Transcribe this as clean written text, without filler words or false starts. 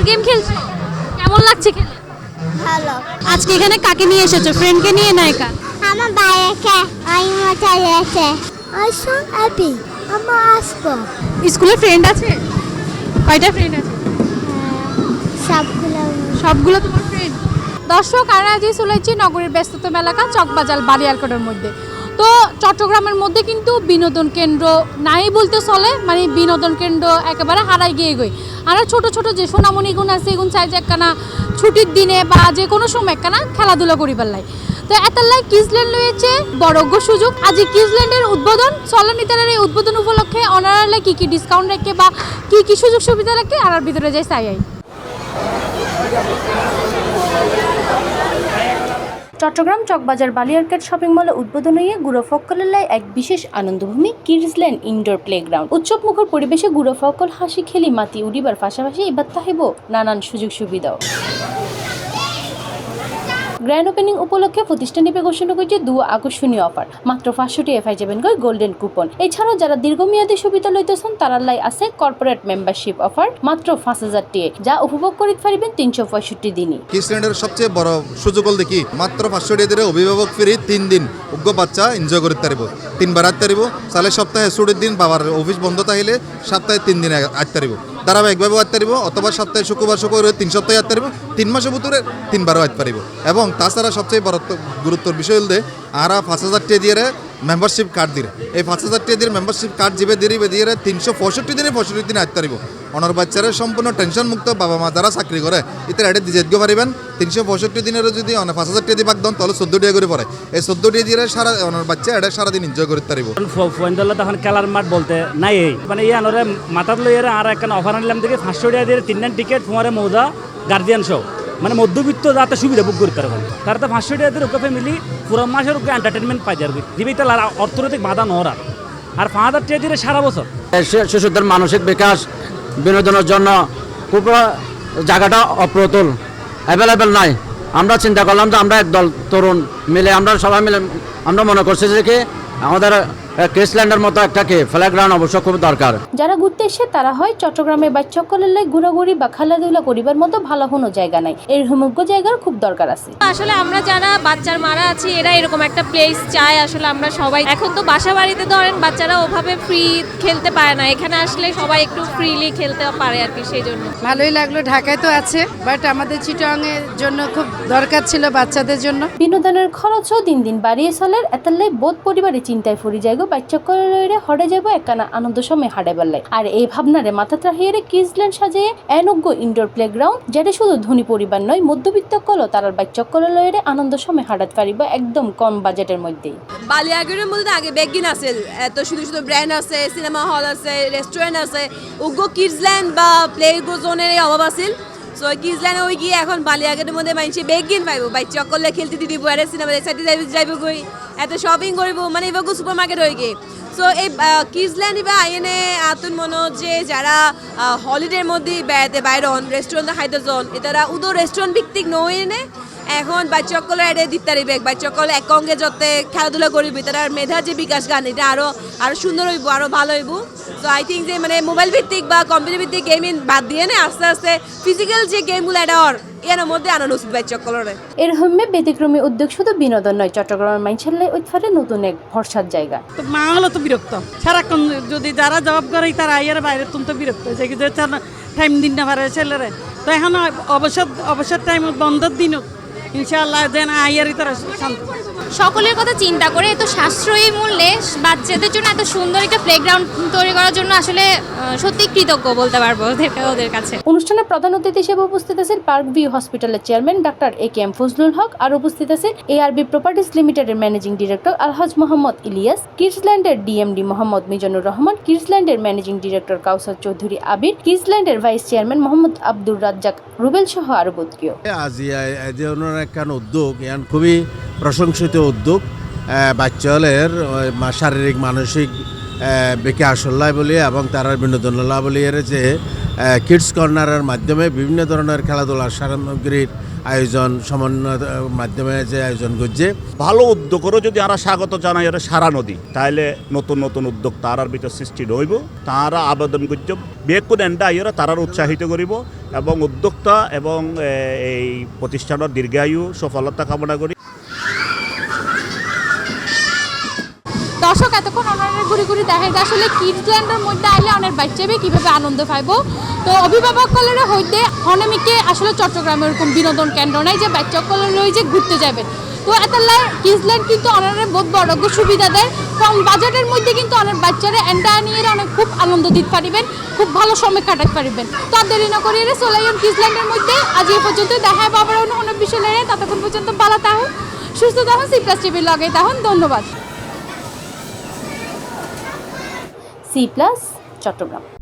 Game খেলছো, কেমন লাগছে খেলে? ভালো। আজকে এখানে কাকে নিয়ে এসেছো, ফ্রেন্ডকে নিয়ে না একা? আমার বাইরেকে আমি মজা লেগেছে। আসুন হ্যাপি আমার আসবো। স্কুলে ফ্রেন্ড আছে? কয়টা ফ্রেন্ড আছে? সবগুলো সবগুলো তোমার ফ্রেন্ড? দর্শক, আর আজই চলেছি নগরীর ব্যস্ততম এলাকা চকবাজার বালিয়ারকোটের মধ্যে। তো চট্টগ্রামের মধ্যে কিন্তু বিনোদন কেন্দ্র নাই বলতে চলে, মানে বিনোদন কেন্দ্র একেবারে হারাই গিয়ে গই। আর ছোট ছোট যে সোনামণিগুণ আছে এগুন চাইছে একখানা ছুটির দিনে বা যে কোনো সময় একখানা খেলাধুলা করিবার লাই। তো এতাল্লাই কিজল্যান্ড রয়েছে বড় সুযোগ। আজ এই কিজল্যান্ডের উদ্বোধন চলনিতারের এই উদ্বোধন উপলক্ষে অনারালে কি কি ডিসকাউন্ট রাখে বা কি কি সুযোগ সুবিধা রাখে আর ভিতরে যাই চাই। চট্টগ্রাম চকবাজার বালিয়ারকেট শপিং মলে উদ্বোধন হয়ে গুড়ফক্কলের এক বিশেষ আনন্দভূমি কিডসল্যান্ড ইনডোর প্লেগ্রাউন্ড। উৎসব মুখর পরিবেশে গুড়ফক্কল হাসি খেলি মাতি উড়িবার পাশাপাশি এবার তাহিব নানান সুযোগ সুবিধাও। গ্র্যান্ড ওপেনিং উপলক্ষে প্রতিষ্ঠানটি ঘোষণা করেছে দু আকর্ষণীয় অফার। মাত্র 500 টাকা যাবেন গই গোল্ডেন কুপন। এছাড়াও যারা দীর্ঘমেয়াদী সুবিধা লইতেছেন তারার লাই আছে কর্পোরেট মেম্বারশিপ অফার মাত্র 5000 টাকা, যা উপভোগ করিতে পারিবেন 365 দিনই। কিডসল্যান্ডের সবচেয়ে বড় সুযোগ হল দেখি মাত্র 500 টাকা দিয়ে অভিভাবক ফ্রি 3 দিন উগ্র বাচ্চা এনজয় করতে পারব, 3 বার আসতে পারব। তাহলে সপ্তাহে ছুটির দিন বাবার অফিস বন্ধ থাকলে সপ্তাহে 3 দিন আসতে পারব, ধারাবাহিকভাবে আসতে পারব, অথবা সপ্তাহে শুক্রবার 3 সপ্তাহে আসতে পারব, 3 মাসের ভিতরে 3 বারও আসতে পারব। এবং তাছাড়া সবচেয়ে বড় গুরুত্বর বিষয় হল আর 5000 টাকা দিয়ে মেম্বারশিপ কার্ড দিয়ে এই 5000 টাকা দিয়ে মেম্বারশিপ কার্ড জিবে দিয়ে 365 দিনে 65 দিনে আসতে পারব। অনার বাচ্চারা সম্পূর্ণ টেনশন মুক্ত বাবা মা যারা চাকরি করে এতে এটা দিতে পারবেন। 365 দিনের যদি 5000 টাকা দিয়ে বাগদান তাহলে 14 টাকা করে পড়ে। এই 14 টাকা দিয়ে সারা অনার বাচ্চা এটা সারাদিন এনজয় করতে পারব। ফোনদলে তখন খেলার মাঠ বলতে নাই, এই মানে এই আনরে মাথার লইয়ারে আর একটা অফার আনলাম দেখে 500 টাকা দিয়ে 3 দিন টিকিট ফোয়ারে মৌজা গার্জিয়ান শো, মানে মধ্যবিত্ত যাতে সুবিধা বুক করতে পারবেন। তারা তো 500 টাকা দিয়ে ওকে ফ্যামিলি পুরো মাসের ওকে এন্টারটেনমেন্ট পাই যাবে, দিবি তো অর্থনৈতিক বাধা নহরা। আর 5000 টাকা দিয়ে সারা বছর শিশুদের মানসিক বিকাশ বিনোদনের জন্য খুব জায়গাটা অপ্রতুল, অ্যাভেলেবেল নাই। আমরা চিন্তা করলাম যে আমরা একদল তরুণ মিলে আমরা সবাই মিলে আমরা মনে করছি যে কি আমাদের কিডসল্যান্ডের মতো একটা প্লেগ্রাউন্ড অবশ্য খুব দরকার। যারা ঘুরতে এসে তারা হয় চট্টগ্রামে বাচ্চাকলের ঘোরাঘুরি বা খেলাধুলা করিবার মতো ভালো কোনো জায়গা নাই, এর সমগ্র জায়গার খুব দরকার আছে। আসলে আমরা যারা বাচ্চার মারা আছি এরা এরকম একটা প্লেস চাই। আসলে আমরা সবাই এখন তো বাসা বাড়িতে ধরেন বাচ্চারা ওভাবে ফ্রি খেলতে পারে না, এখানে আসলে সবাই একটু ফ্রিলি খেলতে পারে আর কি, সেই জন্য ভালোই লাগলো। ঢাকায় তো আছে, বাট আমাদের চিটাং এর জন্য খুব দরকার ছিল বাচ্চাদের জন্য। বিনোদনের খরচও দিন দিন বাড়িয়ে চলের এতাল্লাই বোধ পরিবারে চিন্তায় ফুরি যাইগো বাচ্চাকলের হরে যাবো একখানা আনন্দ সময় হারাইবার লাই। আর এই ভাবনারে মাথা ত্রাহিয়ে কিডসল্যান্ড সাজিয়ে অনজ্ঞ ইনডোর প্লেগ্রাউন্ড, যেটা শুধু ধনী পরিবার নয় মধ্যবিত্ত কলও তারার বাচ্চাকলের আনন্দ সময় হারাতে পারিব একদম কম বাজেটের মধ্যেই। বালিয়াগড়ের মধ্যে আগে বেগিন আছে, এত শুধু শুধু ব্র্যান্ড আছে, সিনেমা হল আছে, রেস্টুরেন্ট আছে, উগ্র কিডসল্যান্ড বা প্লে জোনের অভাব আছিল। সো কিডসল্যান্ড ওই গিয়ে এখন বালিয়াগড়ের মধ্যে মানুষে বেগিন পাইব, বাচ্চা করলে খেলতে দিব, আরে সিনেমা সাইডে যাইব গই, এত শপিং করব, মানে এবার সুপার মার্কেট হয়ে গিয়ে। সো এই কিডসল্যান্ড বা আইনে আতুন মনে যে যারা হলিডের মধ্যে বেড়াতে বাইরন রেস্টুরেন্টে খাইতে যান এটারা উদো রেস্টুরেন্ট ভিত্তিক নয় এনে এখন বাচ্চাকলে এটা দিতে পারিবে, বাচ্চাকলে একঙ্গে যতে খেলাধুলা করিবে তার মেধার যে বিকাশ গান এটা আরো সুন্দর হইব, আরো ভালো হইব। সো আই থিঙ্ক যে মানে মোবাইল ভিত্তিক বা কম্পিউটার ভিত্তিক গেমিং বাদ দিয়ে না আস্তে আস্তে ফিজিক্যাল যে গেমগুলো এটা এর মধ্যে আনন্দ উচিত বাচ্চাকলের। এর হম্মে ব্যতিক্রমী উদ্যোগ শুধু বিনোদন নয়, চট্টগ্রামের মাইনছেন উৎফারে নতুন এক ভরসার জায়গা। মা হলো তো বিরক্ত, সারাক্ষণ যদি যারা জবাব করে তারা আইয়ার বাইরে তুমি তো বিরক্ত হয়েছে কি যে টাইম দিন না পারে ছেলেরে। তো এখন অবসর টাইম বন্ধের দিন ইনশাআল্লাহ যেন আইয়ারই তারা শান্ত। সকলের কথা চিন্তা করে এত সাশ্রয়ী মূল্যে বাচ্চাদের জন্য এত সুন্দর একটা প্লেগ্রাউন্ড তৈরি করার জন্য আসলে সত্যি কৃতজ্ঞ বলতে পারবো ওদের কাছে। অনুষ্ঠানে প্রধান অতিথি হিসেবে উপস্থিত আছেন পার্ক ভিউ হসপিটালের chairman doctor AKM. Fazlul Haque, আর উপস্থিত আছেন এআরবি প্রপার্টিজ লিমিটেডের ম্যানেজিং ডিরেক্টর আলহাজ মোহাম্মদ ইলিয়াস, কিডসল্যান্ডের ডিএমডি মোহাম্মদ মিজানুর রহমান, কিডসল্যান্ডের ম্যানেজিং ডিরেক্টর কাউসার চৌধুরী আবির, কিডসল্যান্ডের ভাইস চেয়ারম্যান মোহাম্মদ আব্দুর রাজ্জাক রুবেল সহ আরো বদকিও। আজি এই ধরনের একটা উদ্যোগ ইয়ান খুবই প্রশংসিত উদ্যোগ। বাচ্চাদের শারীরিক মানসিক বিকাশ হল্লায় বলি এবং তারা বিনোদন হল্লা বলি এর যে কিডস কর্নারের মাধ্যমে বিভিন্ন ধরনের খেলাধুলার সামগ্রীর আয়োজন সমন্বয়ের মাধ্যমে যে আয়োজন করছে ভালো উদ্যোগেরও যদি আমরা স্বাগত জানাই এর সারা নদী, তাহলে নতুন নতুন উদ্যোগ তারার ভিতর সৃষ্টি রইব, তারা আবেদন করছে বেকুন এন্ডা আইয়েরা তারার উৎসাহিত করিব এবং উদ্যোক্তা এবং এই প্রতিষ্ঠানের দীর্ঘায়ু সফলতা কামনা করি। দর্শক এতক্ষণ অনারের ঘুরি ঘুরি দেখাই আসলে কিডসল্যান্ডের মধ্যে আইলে অনেক বাচ্চাবে কীভাবে আনন্দ পাইব। তো অভিভাবকদের হইতে অনেকে আসলে চট্টগ্রামে এরকম বিনোদন কেন্দ্র নাই যে বাচ্চাগুলো যে ঘুরতে যাবেন। তো এতাল্লায় কিডসল্যান্ড কিন্তু অনারের বহুত বড় সুবিধা দেয়, কম বাজেটের মধ্যে কিন্তু অনেক বাচ্চারা এন্ডা নিয়ে অনেক খুব আনন্দ দিতে পারিবেন, খুব ভালো সময় কাটাতে পারিবেন। তো আর দেরি না করে চলে যান কিডসল্যান্ডের মধ্যে। আজ এই পর্যন্ত দেখা হবে আবার অন্য অন্য বিষয় নিয়ে। ততক্ষণ পর্যন্ত ভালো থাকুন, সুস্থ থাকুন, সি প্লাস টিভির লগে থাকুন। ধন্যবাদ। C plus Chittagong.